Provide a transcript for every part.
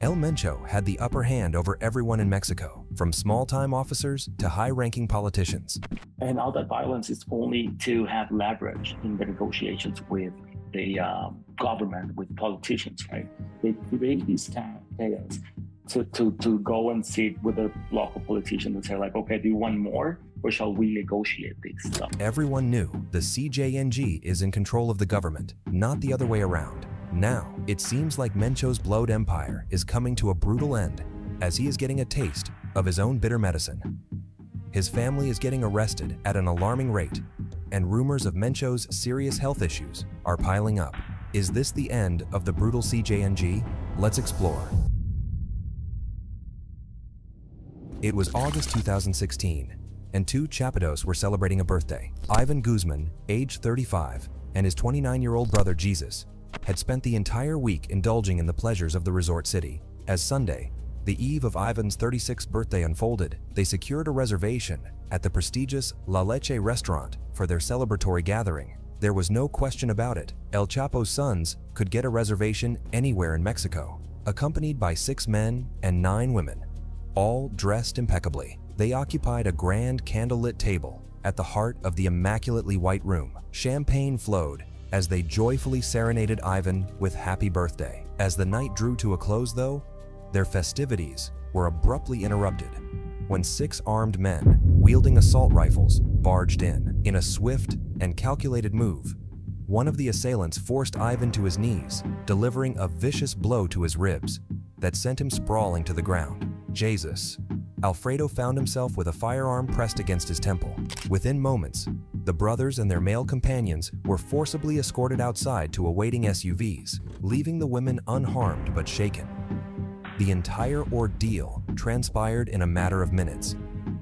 El Mencho had the upper hand over everyone in Mexico, from small-time officers to high-ranking politicians. And all that violence is only to have leverage in the negotiations with the government, with politicians, right? They create these chaos to go and sit with the local politicians and say like, okay, do you want more or shall we negotiate this stuff? Everyone knew the CJNG is in control of the government, not the other way around. Now, it seems like Mencho's bloated empire is coming to a brutal end as he is getting a taste of his own bitter medicine. His family is getting arrested at an alarming rate, and rumors of Mencho's serious health issues are piling up. Is this the end of the brutal CJNG? Let's explore. It was August 2016, and two Chapitos were celebrating a birthday. Ivan Guzman, age 35, and his 29-year-old brother Jesus had spent the entire week indulging in the pleasures of the resort city. As Sunday, the eve of Ivan's 36th birthday unfolded, they secured a reservation at the prestigious La Leche restaurant for their celebratory gathering. There was no question about it. El Chapo's sons could get a reservation anywhere in Mexico, accompanied by 6 men and 9 women, all dressed impeccably. They occupied a grand candlelit table at the heart of the immaculately white room. Champagne flowed as they joyfully serenaded Ivan with happy birthday. As the night drew to a close though, their festivities were abruptly interrupted when 6 armed men, wielding assault rifles, barged in. In a swift and calculated move, one of the assailants forced Ivan to his knees, delivering a vicious blow to his ribs that sent him sprawling to the ground. Jesus. Alfredo found himself with a firearm pressed against his temple. Within moments, the brothers and their male companions were forcibly escorted outside to awaiting SUVs, leaving the women unharmed but shaken. The entire ordeal transpired in a matter of minutes,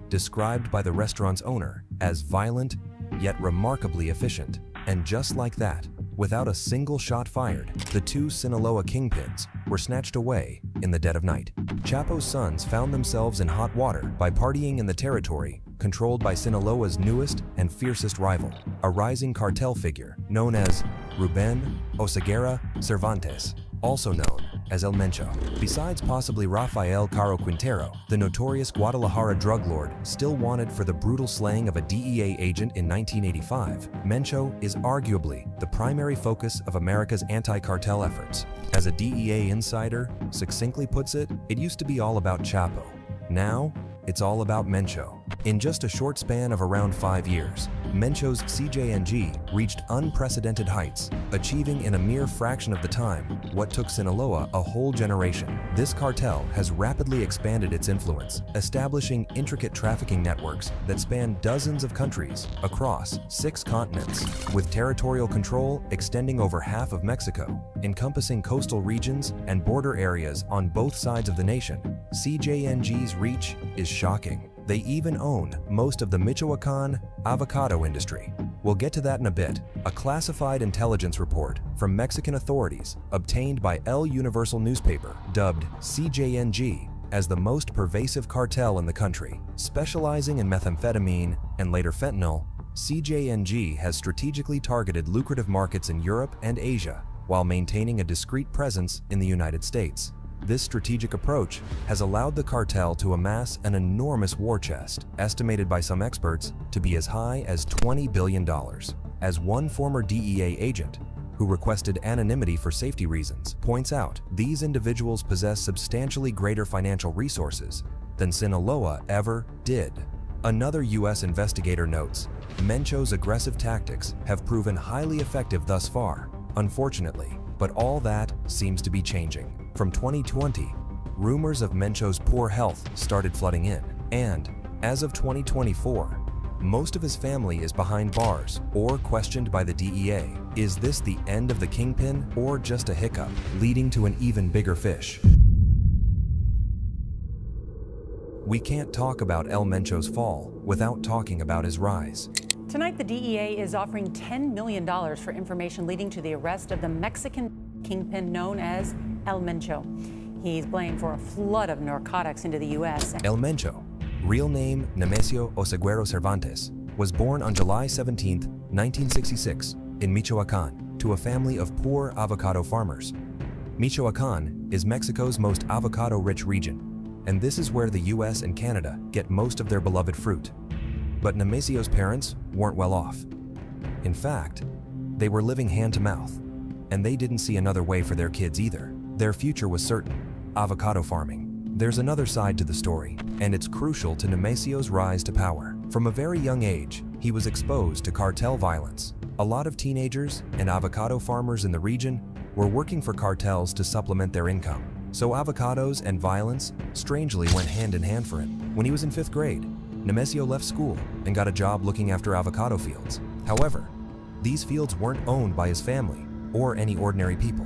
described by the restaurant's owner as violent yet remarkably efficient. And just like that, without a single shot fired, the 2 Sinaloa kingpins were snatched away in the dead of night. Chapo's sons found themselves in hot water by partying in the territory controlled by Sinaloa's newest and fiercest rival, a rising cartel figure known as Ruben Oseguera Cervantes, also known as El Mencho. Besides possibly Rafael Caro Quintero, the notorious Guadalajara drug lord still wanted for the brutal slaying of a DEA agent in 1985, Mencho is arguably the primary focus of America's anti-cartel efforts. As a DEA insider succinctly puts it, it used to be all about Chapo. Now, it's all about Mencho. In just a short span of around 5 years, Mencho's CJNG reached unprecedented heights, achieving in a mere fraction of the time what took Sinaloa a whole generation. This cartel has rapidly expanded its influence, establishing intricate trafficking networks that span dozens of countries across 6 continents, with territorial control extending over half of Mexico, encompassing coastal regions and border areas on both sides of the nation. CJNG's reach is shocking. They even own most of the Michoacan avocado industry. We'll get to that in a bit. A classified intelligence report from Mexican authorities obtained by El Universal newspaper, dubbed CJNG as the most pervasive cartel in the country. Specializing in methamphetamine and later fentanyl, CJNG has strategically targeted lucrative markets in Europe and Asia while maintaining a discreet presence in the United States. This strategic approach has allowed the cartel to amass an enormous war chest, estimated by some experts to be as high as $20 billion. As one former DEA agent, who requested anonymity for safety reasons, points out, these individuals possess substantially greater financial resources than Sinaloa ever did. Another U.S. investigator notes, Mencho's aggressive tactics have proven highly effective thus far, unfortunately, but all that seems to be changing. From 2020, rumors of Mencho's poor health started flooding in, and as of 2024, most of his family is behind bars or questioned by the DEA. Is this the end of the kingpin or just a hiccup, leading to an even bigger fish? We can't talk about El Mencho's fall without talking about his rise. Tonight, the DEA is offering $10 million for information leading to the arrest of the Mexican kingpin known as El Mencho. He's blamed for a flood of narcotics into the U.S. El Mencho, real name Nemesio Oseguera Cervantes, was born on July 17, 1966, in Michoacan, to a family of poor avocado farmers. Michoacan is Mexico's most avocado-rich region, and this is where the US and Canada get most of their beloved fruit. But Nemesio's parents weren't well off. In fact, they were living hand-to-mouth, and they didn't see another way for their kids either. Their future was certain: avocado farming. There's another side to the story, and it's crucial to Nemesio's rise to power. From a very young age, he was exposed to cartel violence. A lot of teenagers and avocado farmers in the region were working for cartels to supplement their income. So avocados and violence strangely went hand in hand for him. When he was in 5th grade, Nemesio left school and got a job looking after avocado fields. However, these fields weren't owned by his family or any ordinary people.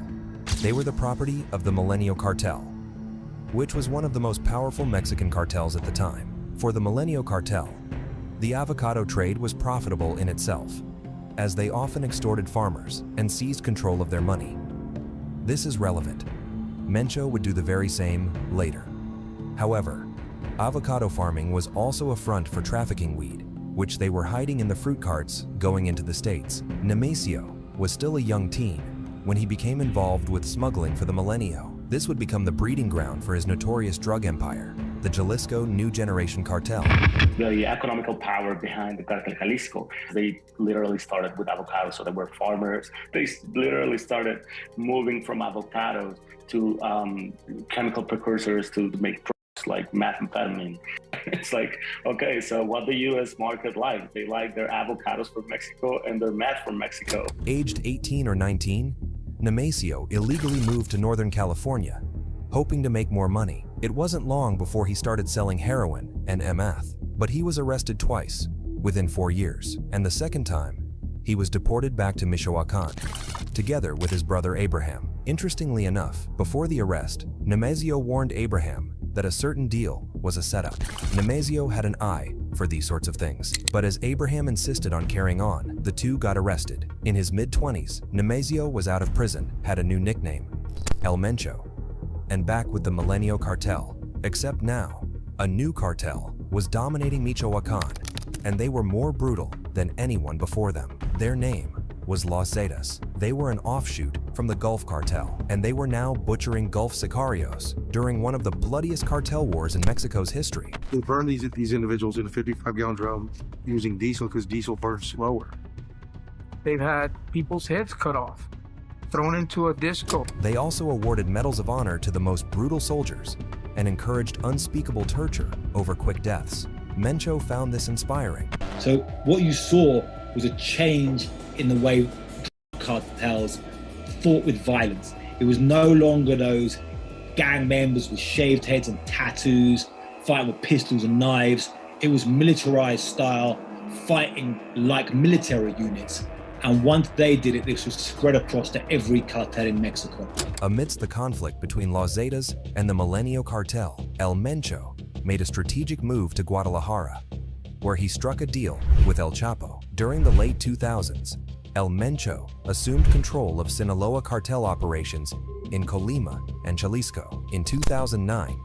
They were the property of the Milenio Cartel, which was one of the most powerful Mexican cartels at the time. For the Milenio Cartel, the avocado trade was profitable in itself, as they often extorted farmers and seized control of their money. This is relevant. Mencho would do the very same later. However, avocado farming was also a front for trafficking weed, which they were hiding in the fruit carts going into the States. Nemesio was still a young teen when he became involved with smuggling for the Milenio. This would become the breeding ground for his notorious drug empire, the Jalisco New Generation Cartel. The economical power behind the Cartel Jalisco, they literally started with avocados, so they were farmers. They literally started moving from avocados to chemical precursors to make drugs like methamphetamine. It's like, okay, so what the US market like? They like their avocados from Mexico and their meth from Mexico. Aged 18 or 19, Nemesio illegally moved to Northern California, hoping to make more money. It wasn't long before he started selling heroin and meth, but he was arrested twice within 4 years, and the second time, he was deported back to Michoacan, together with his brother Abraham. Interestingly enough, before the arrest, Nemesio warned Abraham that a certain deal was a setup. Nemesio had an eye for these sorts of things, but as Abraham insisted on carrying on, the two got arrested. In his mid-20s, Nemesio was out of prison, had a new nickname, El Mencho, and back with the Milenio Cartel. Except now, a new cartel was dominating Michoacan, and they were more brutal than anyone before them. Their name was Los Zetas. They were an offshoot from the Gulf Cartel, and they were now butchering Gulf sicarios during one of the bloodiest cartel wars in Mexico's history. They burned these individuals in a 55-gallon drum using diesel because diesel burns slower. They've had people's heads cut off, thrown into a disco. They also awarded medals of honor to the most brutal soldiers and encouraged unspeakable torture over quick deaths. Mencho found this inspiring. So what you saw was a change in the way cartels fought with violence. It was no longer those gang members with shaved heads and tattoos fighting with pistols and knives. It was militarized style, fighting like military units. And once they did it, this was spread across to every cartel in Mexico. Amidst the conflict between Los Zetas and the Milenio Cartel, El Mencho made a strategic move to Guadalajara, where he struck a deal with El Chapo. During the late 2000s, El Mencho assumed control of Sinaloa cartel operations in Colima and Jalisco. In 2009,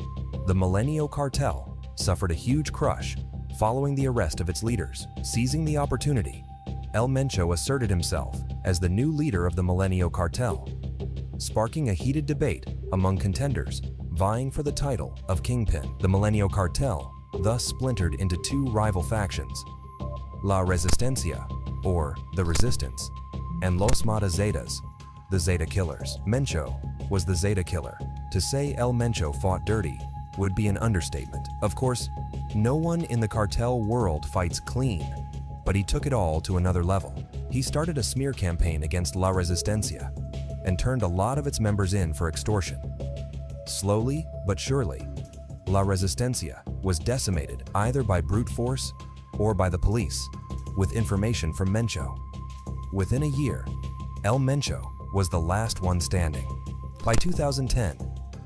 the Milenio Cartel suffered a huge crush following the arrest of its leaders. Seizing the opportunity, El Mencho asserted himself as the new leader of the Milenio Cartel, sparking a heated debate among contenders vying for the title of Kingpin. The Milenio Cartel thus splintered into two rival factions, La Resistencia, or the Resistance, and Los Mata Zetas, the Zeta Killers. Mencho was the Zeta Killer. To say El Mencho fought dirty would be an understatement. Of course, no one in the cartel world fights clean, but he took it all to another level. He started a smear campaign against La Resistencia and turned a lot of its members in for extortion. Slowly but surely, La Resistencia was decimated either by brute force or by the police, with information from Mencho. Within a year, El Mencho was the last one standing. By 2010,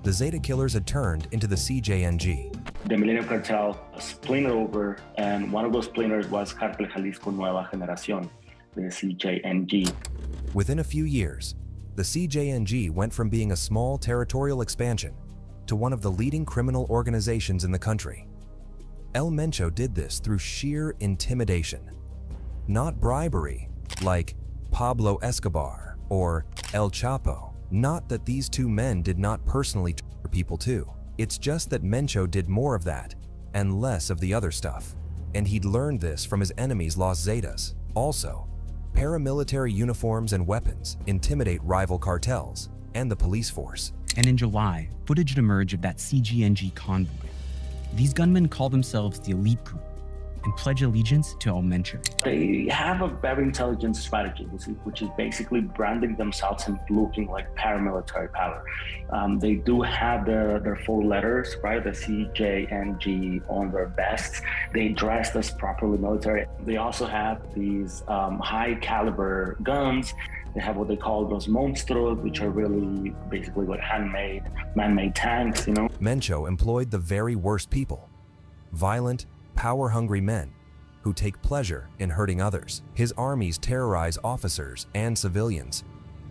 the Zeta Killers had turned into the CJNG. The Milenio Cartel splintered over, and one of those splinters was Cartel Jalisco Nueva Generación, the CJNG. Within a few years, the CJNG went from being a small territorial expansion to one of the leading criminal organizations in the country. El Mencho did this through sheer intimidation, not bribery like Pablo Escobar or El Chapo. Not that these two men did not personally torture people too. It's just that Mencho did more of that and less of the other stuff. And he'd learned this from his enemies Los Zetas. Also, paramilitary uniforms and weapons intimidate rival cartels and the police force. And in July, footage would emerge of that CJNG convoy. These gunmen call themselves the elite group and pledge allegiance to El Mencho. They have a very intelligent strategy, which is basically branding themselves and looking like paramilitary power. They do have their full letters, right? The CJNG on their vests. They dressed as properly military. They also have these high caliber guns. They have what they call those monstros, which are really basically like man-made tanks, you know? Mencho employed the very worst people. Violent, power-hungry men who take pleasure in hurting others. His armies terrorize officers and civilians,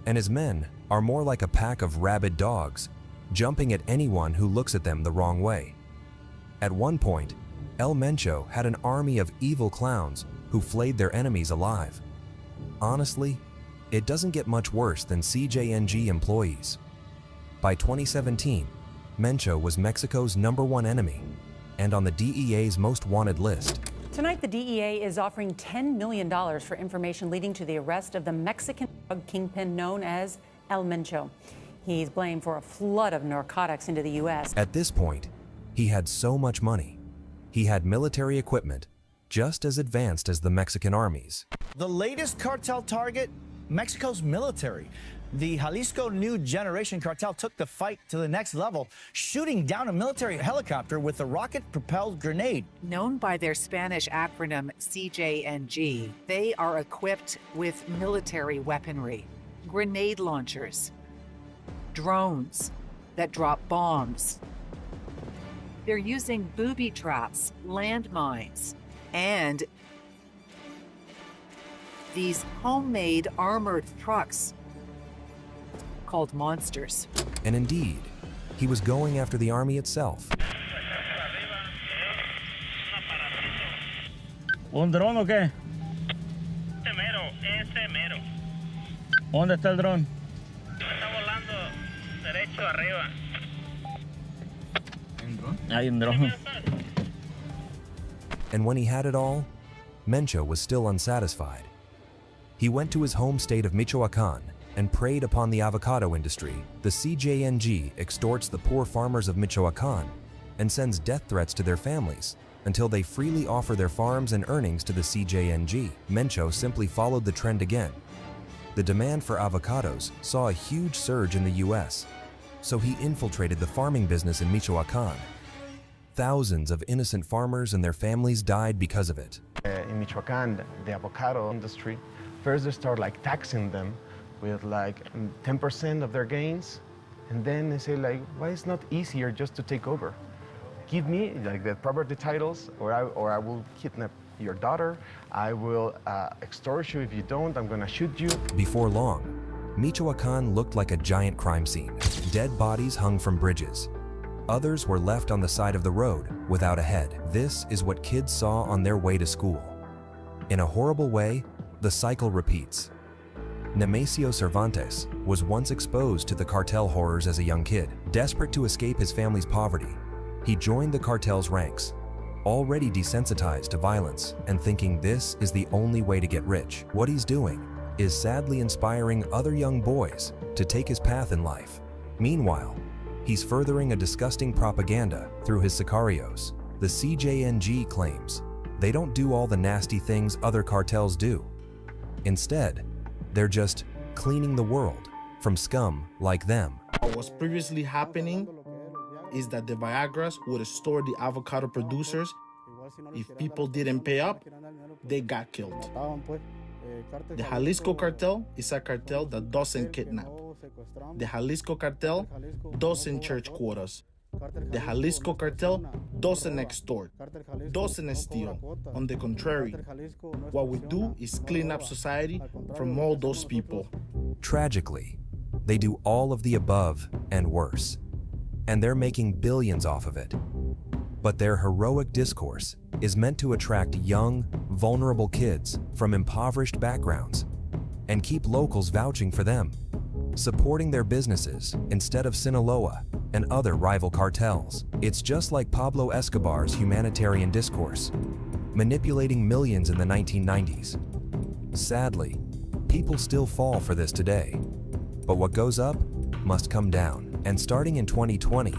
and his men are more like a pack of rabid dogs, jumping at anyone who looks at them the wrong way. At one point, El Mencho had an army of evil clowns who flayed their enemies alive. Honestly, it doesn't get much worse than CJNG employees. By 2017, Mencho was Mexico's #1 enemy and on the DEA's most wanted list. Tonight, the DEA is offering $10 million for information leading to the arrest of the Mexican drug kingpin known as El Mencho. He's blamed for a flood of narcotics into the U.S. At this point, he had so much money. He had military equipment just as advanced as the Mexican armies. The latest cartel target, Mexico's military. The Jalisco New Generation cartel took the fight to the next level, shooting down a military helicopter with a rocket-propelled grenade. Known by their Spanish acronym CJNG, they are equipped with military weaponry, grenade launchers, drones that drop bombs. They're using booby traps, landmines, and these homemade armored trucks called monsters. And indeed, he was going after the army itself. ¿Un dron o qué? Ese mero. ¿Dónde está el dron? Está volando derecho arriba. Hay un dron. And when he had it all, Mencho was still unsatisfied. He went to his home state of Michoacan and preyed upon the avocado industry. The CJNG extorts the poor farmers of Michoacan and sends death threats to their families until they freely offer their farms and earnings to the CJNG. Mencho simply followed the trend again. The demand for avocados saw a huge surge in the US, so he infiltrated the farming business in Michoacan. Thousands of innocent farmers and their families died because of it. In Michoacan, the avocado industry, first they start like taxing them with like 10% of their gains, and then they say like, why is it not easier just to take over? Give me like the property titles, or I will kidnap your daughter, I will extort you. If you don't, I'm gonna shoot you. Before long, Michoacan looked like a giant crime scene. Dead bodies hung from bridges. Others were left on the side of the road without a head. This is what kids saw on their way to school. In a horrible way, the cycle repeats. Nemesio Cervantes was once exposed to the cartel horrors as a young kid. Desperate to escape his family's poverty, he joined the cartel's ranks, already desensitized to violence and thinking this is the only way to get rich. What he's doing is sadly inspiring other young boys to take his path in life. Meanwhile, he's furthering a disgusting propaganda through his sicarios. The CJNG claims they don't do all the nasty things other cartels do. Instead, they're just cleaning the world from scum like them. What was previously happening is that the Viagras would store the avocado producers. If people didn't pay up, they got killed. The Jalisco cartel is a cartel that doesn't kidnap. The Jalisco cartel doesn't church quotas. The Jalisco cartel doesn't extort, doesn't steal. On the contrary, what we do is clean up society from all those people. Tragically, they do all of the above and worse, and they're making billions off of it. But their heroic discourse is meant to attract young, vulnerable kids from impoverished backgrounds and keep locals vouching for them. supporting their businesses instead of Sinaloa and other rival cartels. It's just like Pablo Escobar's humanitarian discourse, manipulating millions in the 1990s. Sadly, people still fall for this today. But what goes up must come down. And starting in 2020,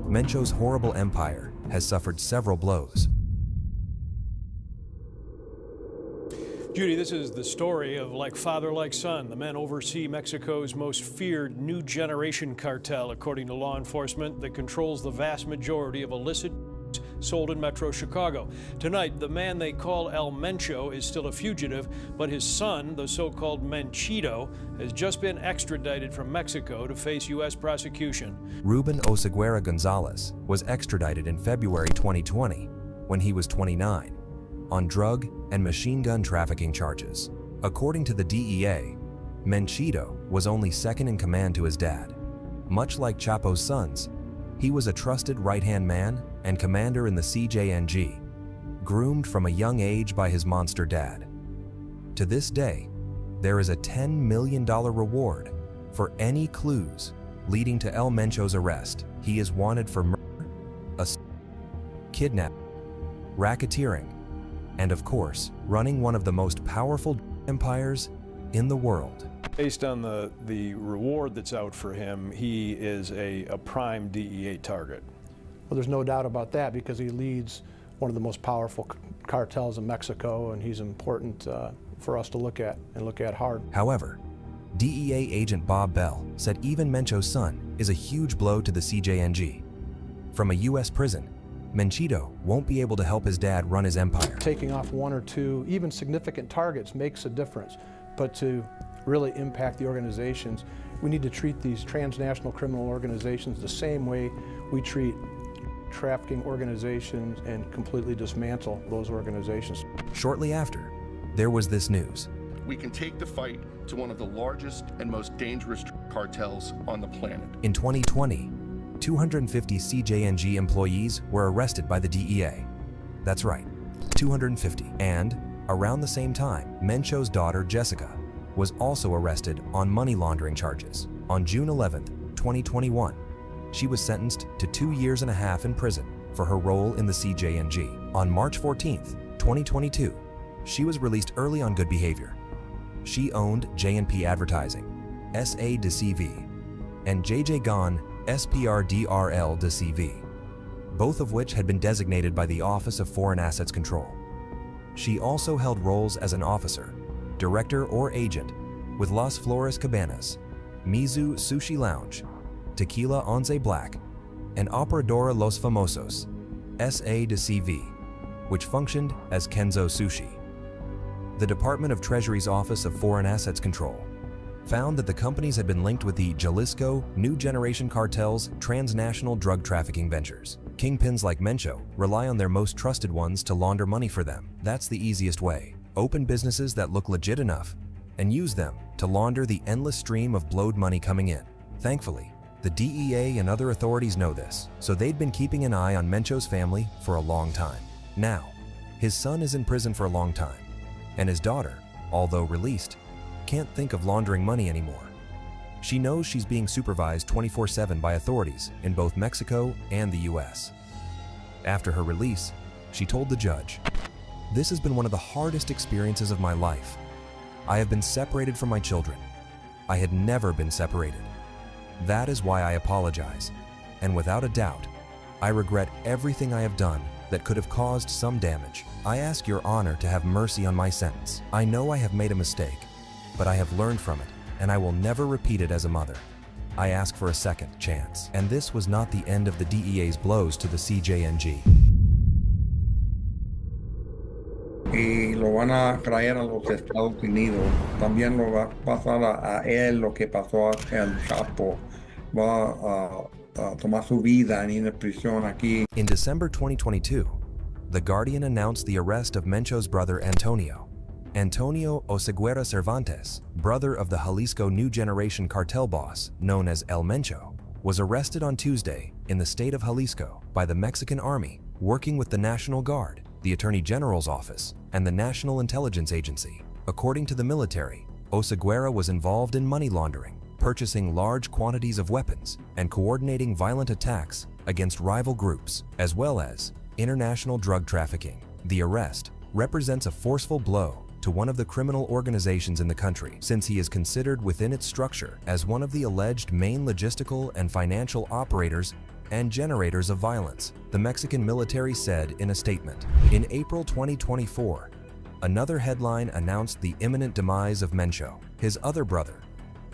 Mencho's horrible empire has suffered several blows. Judy, this is the story of like father, like son. The men oversee Mexico's most feared new generation cartel, according to law enforcement, that controls the vast majority of illicit sold in Metro Chicago. Tonight, the man they call El Mencho is still a fugitive, but his son, the so-called Menchito, has just been extradited from Mexico to face U.S. prosecution. Ruben Oseguera Gonzalez was extradited in February 2020 when he was 29 on drug and machine gun trafficking charges. According to the DEA, Menchito was only second in command to his dad. Much like Chapo's sons, he was a trusted right-hand man and commander in the CJNG, groomed from a young age by his monster dad. To this day, there is a $10 million reward for any clues leading to El Mencho's arrest. He is wanted for murder, kidnapping, racketeering, and of course, running one of the most powerful empires in the world. Based on the reward that's out for him, he is a prime DEA target. Well, there's no doubt about that because he leads one of the most powerful cartels in Mexico, and he's important for us to look at and look at hard. However, DEA agent Bob Bell said even Mencho's son is a huge blow to the CJNG. From a U.S. prison, Menchito won't be able to help his dad run his empire. Taking off one or two, even significant targets makes a difference, but to really impact the organizations, we need to treat these transnational criminal organizations the same way we treat trafficking organizations and completely dismantle those organizations. Shortly after, there was this news. We can take the fight to one of the largest and most dangerous cartels on the planet. In 2020, 250 CJNG employees were arrested by the DEA. That's right, 250. And around the same time, Mencho's daughter, Jessica, was also arrested on money laundering charges. On June 11, 2021, she was sentenced to 2.5 years in prison for her role in the CJNG. On March 14, 2022, she was released early on good behavior. She owned J&P Advertising, SA de CV, and JJ Gon SPRDRL de CV, both of which had been designated by the Office of Foreign Assets Control. She also held roles as an officer, director or agent with Las Flores Cabanas, Mizu Sushi Lounge, Tequila Onze Black, and Operadora Los Famosos, SA de CV, which functioned as Kenzo Sushi. The Department of Treasury's Office of Foreign Assets Control found that the companies had been linked with the Jalisco New Generation Cartel's transnational drug trafficking ventures. Kingpins like Mencho rely on their most trusted ones to launder money for them. That's the easiest way. Open businesses that look legit enough and use them to launder the endless stream of blowed money coming in. Thankfully, the DEA and other authorities know this, so they'd been keeping an eye on Mencho's family for a long time. Now, his son is in prison for a long time, and his daughter, although released, can't think of laundering money anymore. She knows she's being supervised 24/7 by authorities in both Mexico and the US. After her release, she told the judge, "This has been one of the hardest experiences of my life. I have been separated from my children. I had never been separated. That is why I apologize, and without a doubt, I regret everything I have done that could have caused some damage. I ask your honor to have mercy on my sentence. I know I have made a mistake, but I have learned from it, and I will never repeat it as a mother. I ask for a second chance." And this was not the end of the DEA's blows to the CJNG. Y lo van a traer a los Estados Unidos. También lo va a pasar a él lo que pasó al Chapo. Va a tomar su vida en una prisión aquí. In December 2022, The Guardian announced the arrest of Mencho's brother Antonio. Antonio Oseguera Cervantes, brother of the Jalisco New Generation cartel boss known as El Mencho, was arrested on Tuesday in the state of Jalisco by the Mexican Army, working with the National Guard, the Attorney General's Office, and the National Intelligence Agency. According to the military, Oseguera was involved in money laundering, purchasing large quantities of weapons and coordinating violent attacks against rival groups, as well as international drug trafficking. The arrest represents a forceful blow to one of the criminal organizations in the country, since he is considered within its structure as one of the alleged main logistical and financial operators and generators of violence, the Mexican military said in a statement. In April 2024, another headline announced the imminent demise of Mencho. His other brother,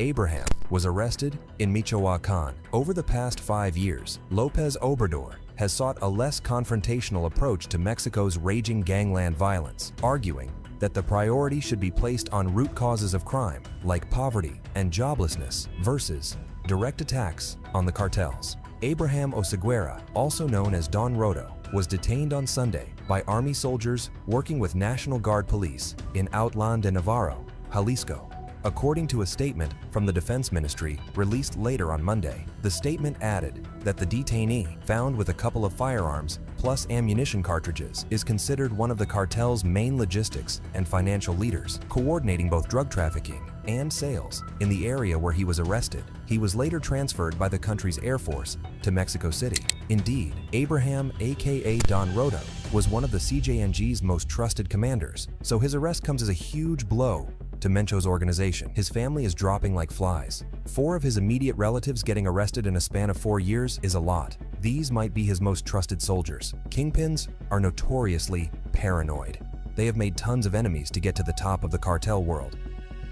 Abraham, was arrested in Michoacán. Over the past 5 years, López Obrador has sought a less confrontational approach to Mexico's raging gangland violence, arguing that the priority should be placed on root causes of crime, like poverty and joblessness, versus direct attacks on the cartels. Abraham Oseguera, also known as Don Rodo, was detained on Sunday by Army soldiers working with National Guard police in Outland de Navarro, Jalisco. According to a statement from the Defense Ministry released later on Monday, the statement added that the detainee, found with a couple of firearms plus ammunition cartridges, is considered one of the cartel's main logistics and financial leaders, coordinating both drug trafficking and sales in the area where he was arrested. He was later transferred by the country's Air Force to Mexico City. Indeed, Abraham, aka Don Rodo, was one of the CJNG's most trusted commanders, so his arrest comes as a huge blow to Mencho's organization. His family is dropping like flies. 4 of his immediate relatives getting arrested in a span of 4 years is a lot. These might be his most trusted soldiers. Kingpins are notoriously paranoid. They have made tons of enemies to get to the top of the cartel world,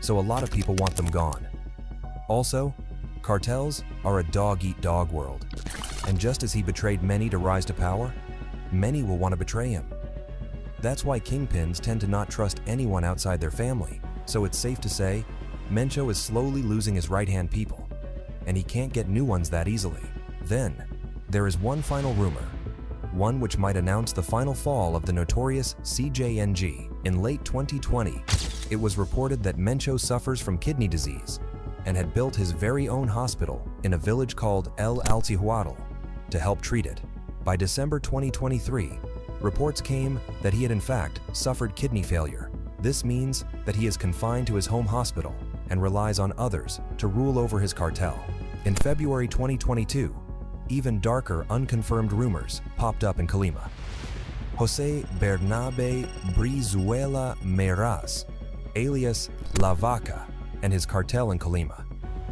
so a lot of people want them gone. Also, cartels are a dog-eat-dog world, and just as he betrayed many to rise to power, many will want to betray him. That's why kingpins tend to not trust anyone outside their family. So it's safe to say, Mencho is slowly losing his right-hand people, and he can't get new ones that easily. Then, there is one final rumor, one which might announce the final fall of the notorious CJNG. In late 2020, it was reported that Mencho suffers from kidney disease and had built his very own hospital in a village called El Altihuatl to help treat it. By December 2023, reports came that he had in fact suffered kidney failure. This means that he is confined to his home hospital and relies on others to rule over his cartel. In February 2022, even darker unconfirmed rumors popped up in Colima. José Bernabe Brizuela Meraz, alias La Vaca, and his cartel in Colima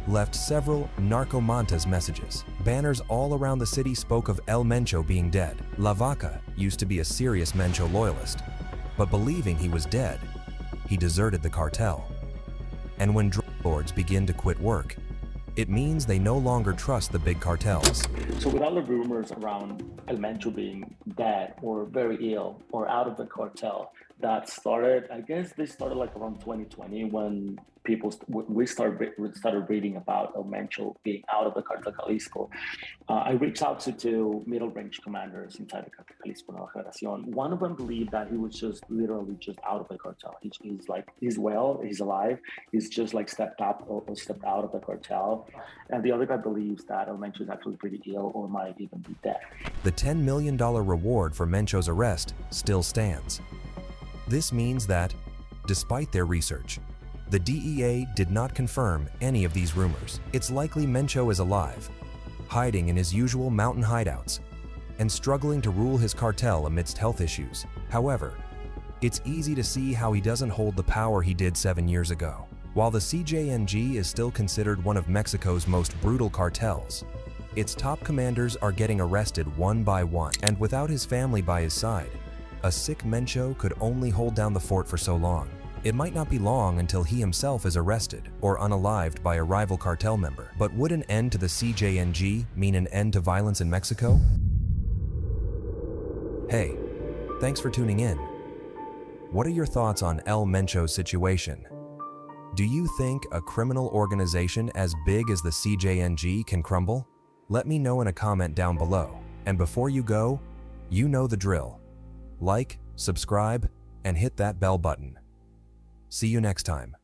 left several narcomantas messages. Banners all around the city spoke of El Mencho being dead. La Vaca used to be a serious Mencho loyalist, but believing he was dead, he deserted the cartel. And when drug lords begin to quit work, it means they no longer trust the big cartels. So with all the rumors around El Mencho being dead or very ill or out of the cartel, that started, I guess they started like around 2020 when we started reading about El Mencho being out of the cartel Jalisco. I reached out to 2 middle range commanders inside the cartel Jalisco Nueva Generación. One of them believed that he was just literally just out of the cartel. He's well, he's alive. He's just like stepped up or stepped out of the cartel. And the other guy believes that El Mencho is actually pretty ill or might even be dead. The $10 million reward for Mencho's arrest still stands. This means that, despite their research, the DEA did not confirm any of these rumors. It's likely Mencho is alive, hiding in his usual mountain hideouts, and struggling to rule his cartel amidst health issues. However, it's easy to see how he doesn't hold the power he did 7 years ago. While the CJNG is still considered one of Mexico's most brutal cartels, its top commanders are getting arrested one by one, and without his family by his side, a sick Mencho could only hold down the fort for so long. It might not be long until he himself is arrested or unalived by a rival cartel member. But would an end to the CJNG mean an end to violence in Mexico? Hey, thanks for tuning in. What are your thoughts on El Mencho's situation? Do you think a criminal organization as big as the CJNG can crumble? Let me know in a comment down below. And before you go, you know the drill. Like, subscribe, and hit that bell button. See you next time.